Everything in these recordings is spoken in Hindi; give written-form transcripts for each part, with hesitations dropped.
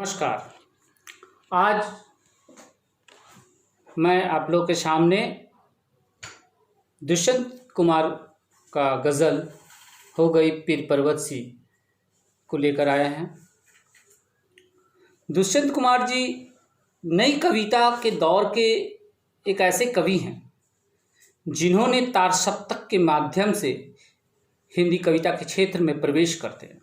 नमस्कार। आज मैं आप लोग के सामने दुष्यंत कुमार का गज़ल हो गई पीर पर्वत सी को लेकर आए हैं। दुष्यंत कुमार जी नई कविता के दौर के एक ऐसे कवि हैं जिन्होंने तार सप्तक के माध्यम से हिंदी कविता के क्षेत्र में प्रवेश करते हैं।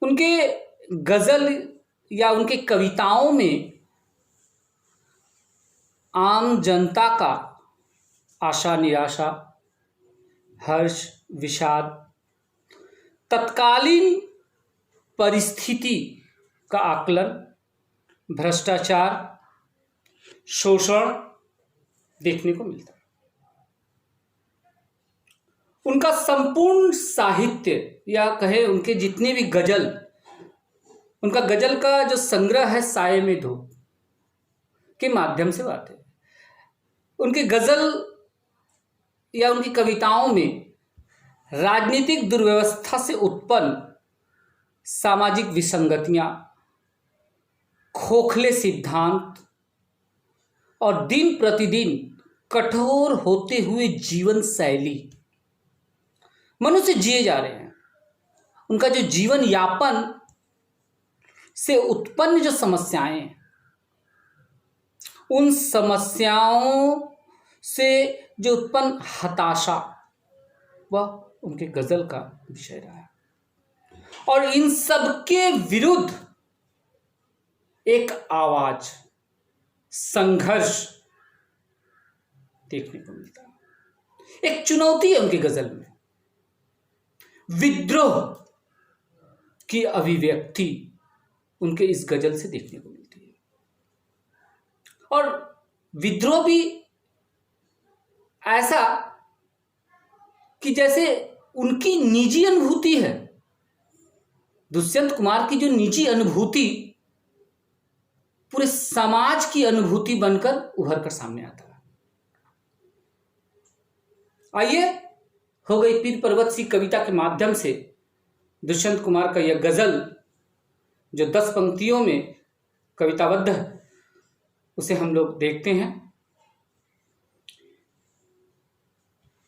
उनके गज़ल या उनके कविताओं में आम जनता का आशा निराशा, हर्ष विषाद, तत्कालीन परिस्थिति का आकलन, भ्रष्टाचार, शोषण देखने को मिलता है। उनका संपूर्ण साहित्य या कहे उनके जितने भी गज़ल, उनका गज़ल का जो संग्रह है साये में धूप के माध्यम से बात है। उनके गज़ल या उनकी कविताओं में राजनीतिक दुर्व्यवस्था से उत्पन्न सामाजिक विसंगतियां, खोखले सिद्धांत और दिन प्रतिदिन कठोर होते हुए जीवन शैली मनुष्य जिए जा रहे हैं। उनका जो जीवन यापन से उत्पन्न जो समस्याएं हैं, उन समस्याओं से जो उत्पन्न हताशा, वह उनके गज़ल का विषय रहा है। और इन सब के विरुद्ध एक आवाज, संघर्ष देखने को मिलता है। एक चुनौती है उनके गज़ल में, विद्रोह की अभिव्यक्ति उनके इस गज़ल से देखने को मिलती है। और विद्रोह भी ऐसा कि जैसे उनकी निजी अनुभूति है, दुष्यंत कुमार की जो निजी अनुभूति पूरे समाज की अनुभूति बनकर उभर कर सामने आता है। आइए हो गई पीर पर्वत सी कविता के माध्यम से दुष्यंत कुमार का यह गज़ल जो 10 पंक्तियों में कविताबद्ध है, उसे हम लोग देखते हैं।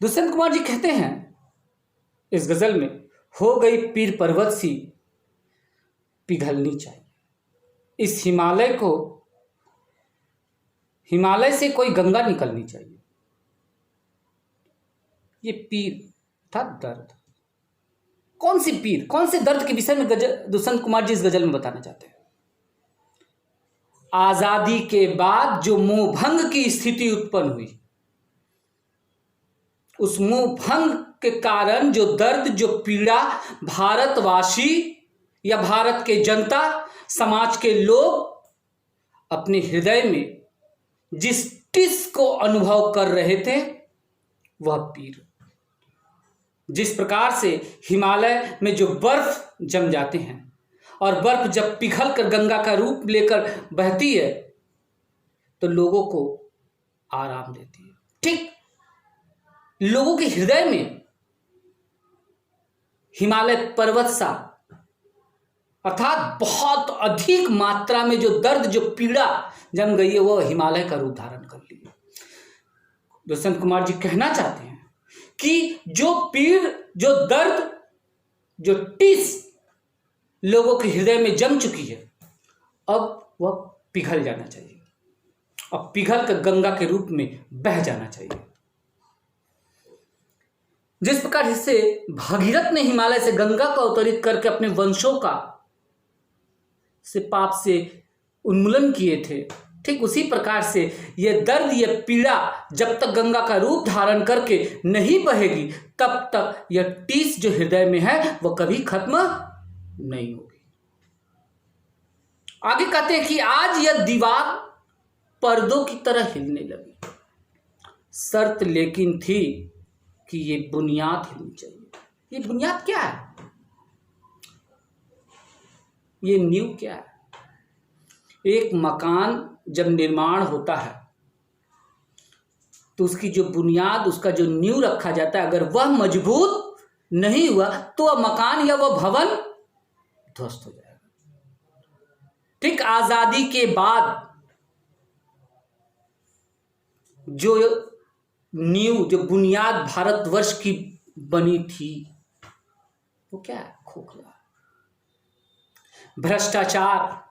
दुष्यंत कुमार जी कहते हैं इस गज़ल में, हो गई पीर पर्वत सी पिघलनी चाहिए। इस हिमालय से कोई गंगा निकलनी चाहिए। ये पीर था दर्द। कौन सी पीर, कौन से दर्द के विषय में दुष्यंत कुमार जी इस गज़ल में बताना चाहते हैं? आजादी के बाद जो मोहभंग की स्थिति उत्पन्न हुई, उस मोहभंग के कारण जो दर्द, जो पीड़ा भारतवासी या भारत के जनता समाज के लोग अपने हृदय में जिस टिस को अनुभव कर रहे थे, वह पीर। जिस प्रकार से हिमालय में जो बर्फ जम जाते हैं और बर्फ जब पिघल कर गंगा का रूप लेकर बहती है तो लोगों को आराम देती है, ठीक लोगों के हृदय में हिमालय पर्वत सा, अर्थात बहुत अधिक मात्रा में जो दर्द, जो पीड़ा जम गई है, वह हिमालय का रूप धारण कर ली है। दुष्यंत कुमार जी कहना चाहते हैं कि जो पीड़, जो दर्द, जो टिस लोगों के हृदय में जम चुकी है, अब वह पिघल जाना चाहिए, अब पिघल कर गंगा के रूप में बह जाना चाहिए। जिस प्रकार से भागीरथ ने हिमालय से गंगा को अवतरित करके अपने वंशों का से पाप से उन्मूलन किए थे, ठीक उसी प्रकार से यह दर्द, यह पीड़ा जब तक गंगा का रूप धारण करके नहीं बहेगी, तब तक यह टीस जो हृदय में है वह कभी खत्म नहीं होगी। आगे कहते हैं कि आज यह दीवार पर्दों की तरह हिलने लगी, शर्त लेकिन थी कि ये बुनियाद हिलनी चाहिए। ये बुनियाद क्या है? ये नींव क्या है? एक मकान जब निर्माण होता है तो उसकी जो बुनियाद, उसका जो नींव रखा जाता है, अगर वह मजबूत नहीं हुआ तो वह मकान या वह भवन ध्वस्त हो जाएगा। ठीक आजादी के बाद जो बुनियाद भारतवर्ष की बनी थी वो क्या है? खोखला, भ्रष्टाचार,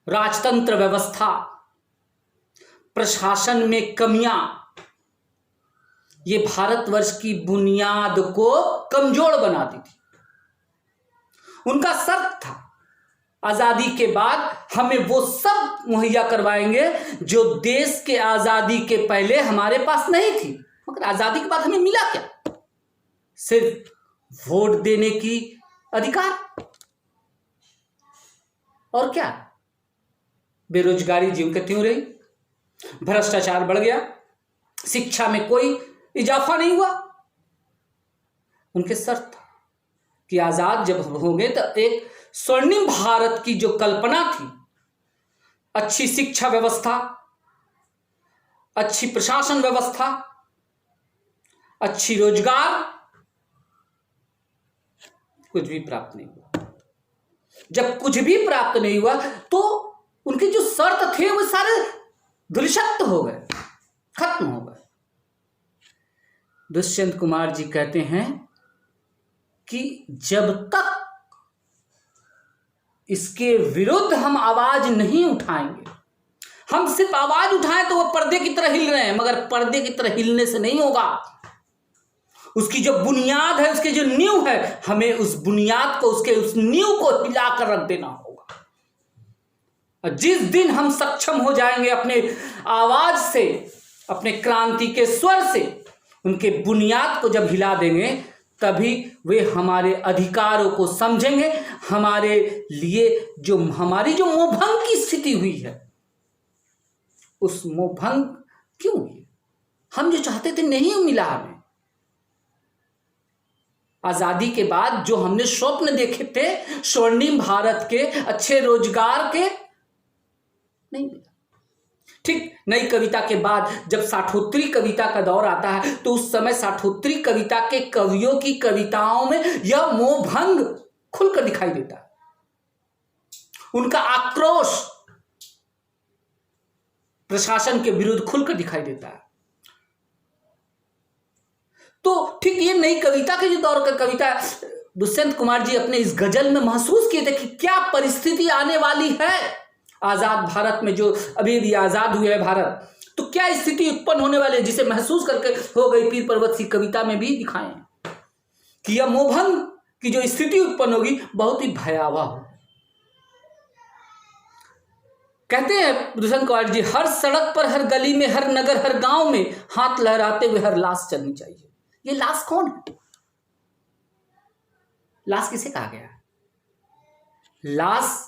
राजतंत्र व्यवस्था, प्रशासन में कमियां, ये भारतवर्ष की बुनियाद को कमजोर बनाती थी। उनका शर्त था आजादी के बाद हमें वो सब मुहैया करवाएंगे जो देश के आजादी के पहले हमारे पास नहीं थी। मगर आजादी के बाद हमें मिला क्या? सिर्फ वोट देने की अधिकार, और क्या? बेरोजगारी ज्यों के त्यों रही, भ्रष्टाचार बढ़ गया, शिक्षा में कोई इजाफा नहीं हुआ। उनके शर्त था कि आजाद जब होंगे तो एक स्वर्णिम भारत की जो कल्पना थी, अच्छी शिक्षा व्यवस्था, अच्छी प्रशासन व्यवस्था, अच्छी रोजगार, कुछ भी प्राप्त नहीं हुआ। जब कुछ भी प्राप्त नहीं हुआ तो उनके जो शर्त थे वो सारे धूलिसत्त हो गए, खत्म हो गए। दुष्यंत कुमार जी कहते हैं कि जब तक इसके विरुद्ध हम आवाज नहीं उठाएंगे, हम सिर्फ आवाज उठाएं तो वो पर्दे की तरह हिल रहे हैं, मगर पर्दे की तरह हिलने से नहीं होगा। उसकी जो बुनियाद है, उसकी जो नींव है, हमें उस बुनियाद को, उसके उस नींव को हिलाकर रख देना होगा। और जिस दिन हम सक्षम हो जाएंगे अपने आवाज से, अपने क्रांति के स्वर से उनके बुनियाद को जब हिला देंगे, तभी वे हमारे अधिकारों को समझेंगे। हमारे लिए जो हमारी जो मोहभंग की स्थिति हुई है, उस मोहभंग क्यों हुई? हम जो चाहते थे नहीं मिला हमें। आजादी के बाद जो हमने स्वप्न देखे थे स्वर्णिम भारत के, अच्छे रोजगार के, नहीं मिला। ठीक नई कविता के बाद जब साठोत्तरी कविता का दौर आता है तो उस समय साठोत्तरी कविता के कवियों की कविताओं में यह मोहभंग खुलकर दिखाई देता है। उनका आक्रोश प्रशासन के विरुद्ध खुलकर दिखाई देता है। तो ठीक ये नई कविता के जो दौर का कविता दुष्यंत कुमार जी अपने इस गजल में महसूस किए थे कि क्या परिस्थिति आने वाली है आजाद भारत में, जो अभी भी आजाद हुए है भारत, तो क्या स्थिति उत्पन्न होने वाली है, जिसे महसूस करके हो गई पीर पर्वत की कविता में भी दिखाएं कि यह मोहभंग की जो स्थिति उत्पन्न होगी बहुत ही भयावह हो। कहते हैं दुष्यंत कुमार जी, हर सड़क पर, हर गली में, हर नगर, हर गांव में हाथ लहराते हुए हर लाश चलनी चाहिए। ये लाश कौन है? लाश किसे कहा गया? लाश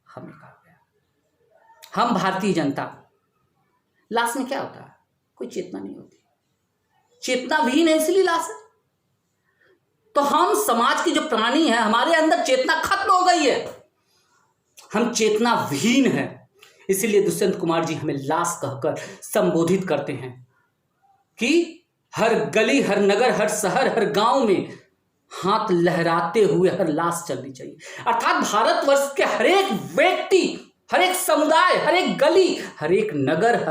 हमें कहा गया, हम भारतीय जनता। लाश में क्या होता है? कोई चेतना नहीं होती, चेतना विहीन है, इसलिए लाश है। तो हम समाज की जो प्राणी है, हमारे अंदर चेतना खत्म हो गई है, हम चेतना विहीन है। इसलिए दुष्यंत कुमार जी हमें लाश कहकर संबोधित करते हैं कि हर गली, हर नगर, हर शहर, हर गांव में हाथ लहराते हुए हर लाश चलनी चाहिए। अर्थात भारतवर्ष के हर एक व्यक्ति, हर एक समुदाय, हर एक गली, हर एक नगर,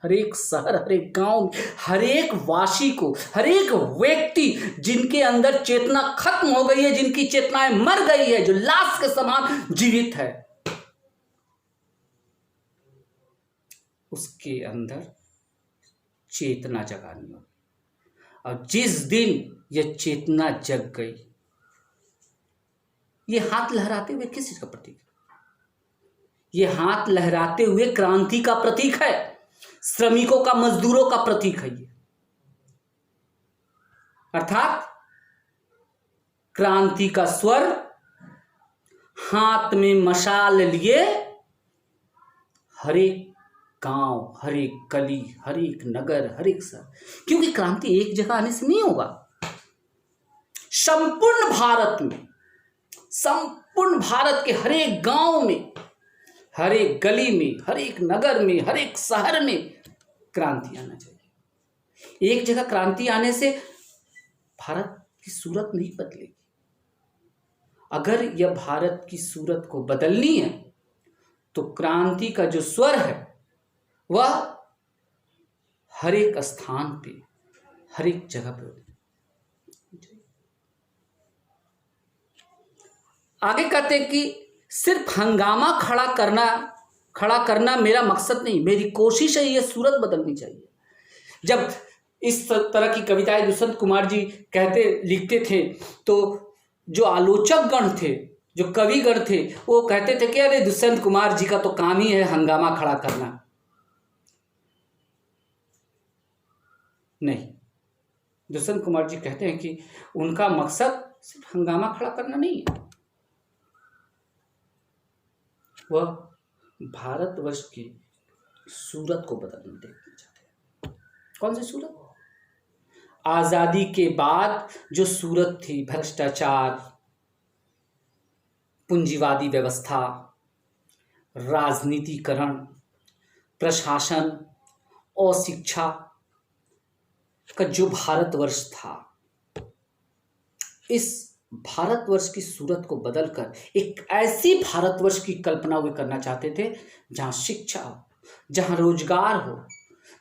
हर एक शहर, हर एक गांव, हर एक वासी को, हर एक व्यक्ति जिनके अंदर चेतना खत्म हो गई है, जिनकी चेतनाएं मर गई है, जो लाश के समान जीवित है, उसके अंदर चेतना जगानी होगी। और जिस दिन यह चेतना जग गई, ये हाथ लहराते हुए किस चीज का प्रतीक है? ये हाथ लहराते हुए क्रांति का प्रतीक है, श्रमिकों का, मजदूरों का प्रतीक है ये। अर्थात क्रांति का स्वर हाथ में मशाल लिए हर एक गांव, हर एक गली, हर एक नगर, हर एक शहर, क्योंकि क्रांति एक जगह आने से नहीं होगा। संपूर्ण भारत में, संपूर्ण भारत के हर एक गांव में, हर एक गली में, हर एक नगर में, हर एक शहर में क्रांति आना चाहिए। एक जगह क्रांति आने से भारत की सूरत नहीं बदलेगी। अगर यह भारत की सूरत को बदलनी है तो क्रांति का जो स्वर है वह हर एक स्थान पे, हर एक जगह पे। आगे कहते हैं कि सिर्फ हंगामा खड़ा करना मेरा मकसद नहीं, मेरी कोशिश है यह सूरत बदलनी चाहिए। जब इस तरह की कविताएं दुष्यंत कुमार जी लिखते थे तो जो आलोचक गण थे, जो कवि गण थे, वो कहते थे कि अरे दुष्यंत कुमार जी का तो काम ही है हंगामा खड़ा करना। नहीं, दुष्यंत कुमार जी कहते हैं कि उनका मकसद सिर्फ हंगामा खड़ा करना नहीं है, वह भारतवर्ष की सूरत को बदलना देखना चाहते हैं। कौन सी सूरत? आजादी के बाद जो सूरत थी, भ्रष्टाचार, पूंजीवादी व्यवस्था, राजनीतिकरण, प्रशासन और शिक्षा का जो भारतवर्ष था, इस भारतवर्ष की सूरत को बदलकर एक ऐसी भारतवर्ष की कल्पना वे करना चाहते थे जहां शिक्षा हो, जहां रोजगार हो,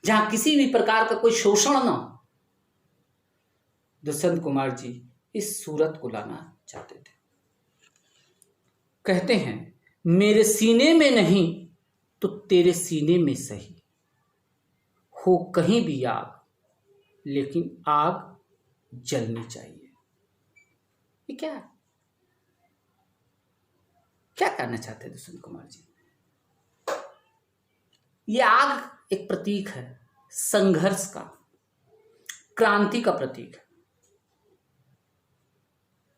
जहां किसी भी प्रकार का कोई शोषण न हो। दुष्यंत कुमार जी इस सूरत को लाना चाहते थे। कहते हैं, मेरे सीने में नहीं तो तेरे सीने में सही हो कहीं भी आग, लेकिन आग जलनी चाहिए। ये क्या है? क्या करना चाहते हैं दुष्यंत कुमार जी? ये आग एक प्रतीक है संघर्ष का, क्रांति का प्रतीक है।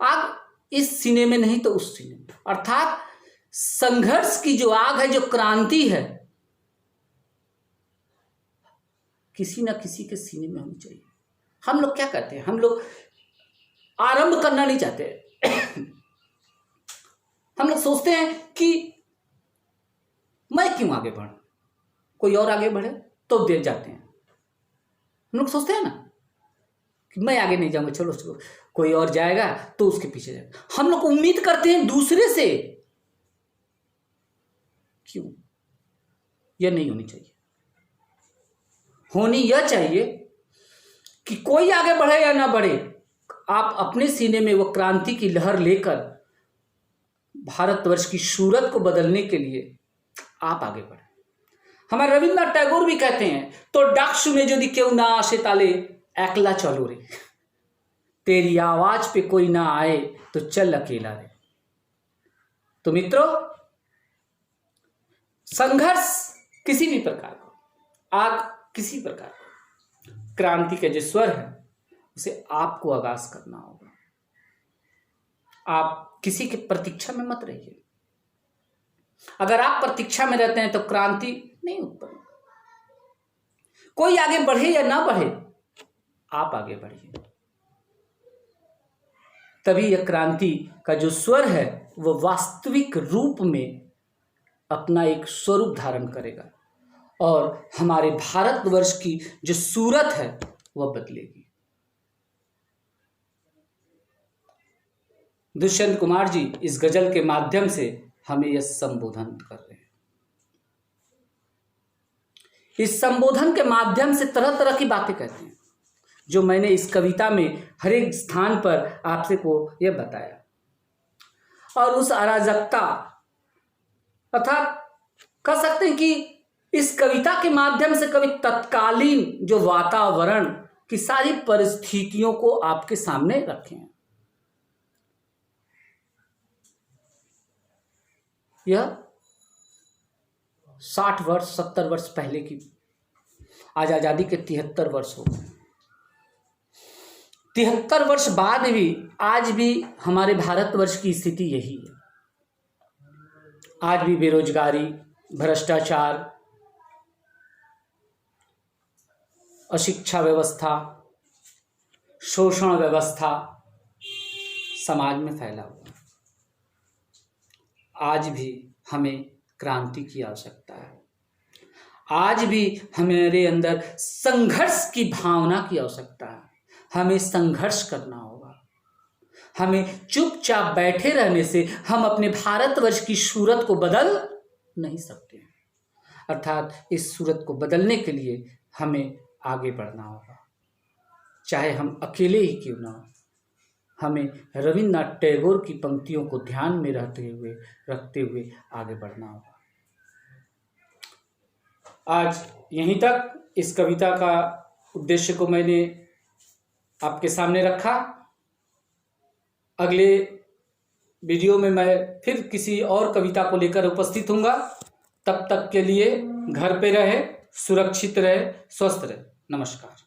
आग इस सीने में नहीं तो उस सीने में, अर्थात संघर्ष की जो आग है, जो क्रांति है, किसी ना किसी के सीने में होनी चाहिए। हम लोग क्या करते हैं? हम लोग आरंभ करना नहीं चाहते। हम लोग सोचते हैं कि मैं क्यों आगे बढ़ूं, कोई और आगे बढ़े तो दे जाते हैं। हम लोग सोचते हैं ना कि मैं आगे नहीं जाऊंगा, चलो कोई और जाएगा तो उसके पीछे जाएगा। हम लोग उम्मीद करते हैं दूसरे से। क्यों? यह नहीं होनी चाहिए। होनी यह चाहिए कि कोई आगे बढ़े या ना बढ़े, आप अपने सीने में वो क्रांति की लहर लेकर भारतवर्ष की सूरत को बदलने के लिए आप आगे बढ़े। हमारे रविन्द्रनाथ टैगोर भी कहते हैं, तो डाक सुने यदि केहू ना आसे ताले एकला चलो रे, तेरी आवाज पे कोई ना आए तो चल अकेला रे। तो मित्रों, संघर्ष किसी भी प्रकार का, आग किसी प्रकार का, क्रांति के जो स्वर है उसे आपको आगाज करना होगा। आप किसी की प्रतीक्षा में मत रहिए। अगर आप प्रतीक्षा में रहते हैं तो क्रांति नहीं उत्पन्न। कोई आगे बढ़े या ना बढ़े, आप आगे बढ़िए, तभी यह क्रांति का जो स्वर है वह वास्तविक रूप में अपना एक स्वरूप धारण करेगा और हमारे भारतवर्ष की जो सूरत है वह बदलेगी। दुष्यंत कुमार जी इस गजल के माध्यम से हमें यह संबोधन कर रहे हैं। इस संबोधन के माध्यम से तरह तरह की बातें कहते हैं जो मैंने इस कविता में हर एक स्थान पर आपसे को यह बताया। और उस अराजकता अर्थात कह सकते हैं कि इस कविता के माध्यम से कवि तत्कालीन जो वातावरण की सारी परिस्थितियों को आपके सामने रखे हैं। यह 60 वर्ष 70 वर्ष पहले की, आज आजादी के 73 वर्ष हो गए। 73 वर्ष बाद भी आज भी हमारे भारतवर्ष की स्थिति यही है। आज भी बेरोजगारी, भ्रष्टाचार, अशिक्षा व्यवस्था, शोषण व्यवस्था समाज में फैला हुआ। आज भी हमें क्रांति की आवश्यकता है। आज भी हमारे अंदर संघर्ष की भावना की आवश्यकता है। हमें संघर्ष करना होगा, हमें चुपचाप बैठे रहने से हम अपने भारतवर्ष की सूरत को बदल नहीं सकते। अर्थात इस सूरत को बदलने के लिए हमें आगे बढ़ना होगा, चाहे हम अकेले ही क्यों ना हो। हमें रविन्द्रनाथ टैगोर की पंक्तियों को ध्यान में रखते हुए आगे बढ़ना होगा। आज यहीं तक इस कविता का उद्देश्य को मैंने आपके सामने रखा। अगले वीडियो में मैं फिर किसी और कविता को लेकर उपस्थित हूँगा। तब तक के लिए घर पे रहे, सुरक्षित रहे, स्वस्थ रहे। नमस्कार।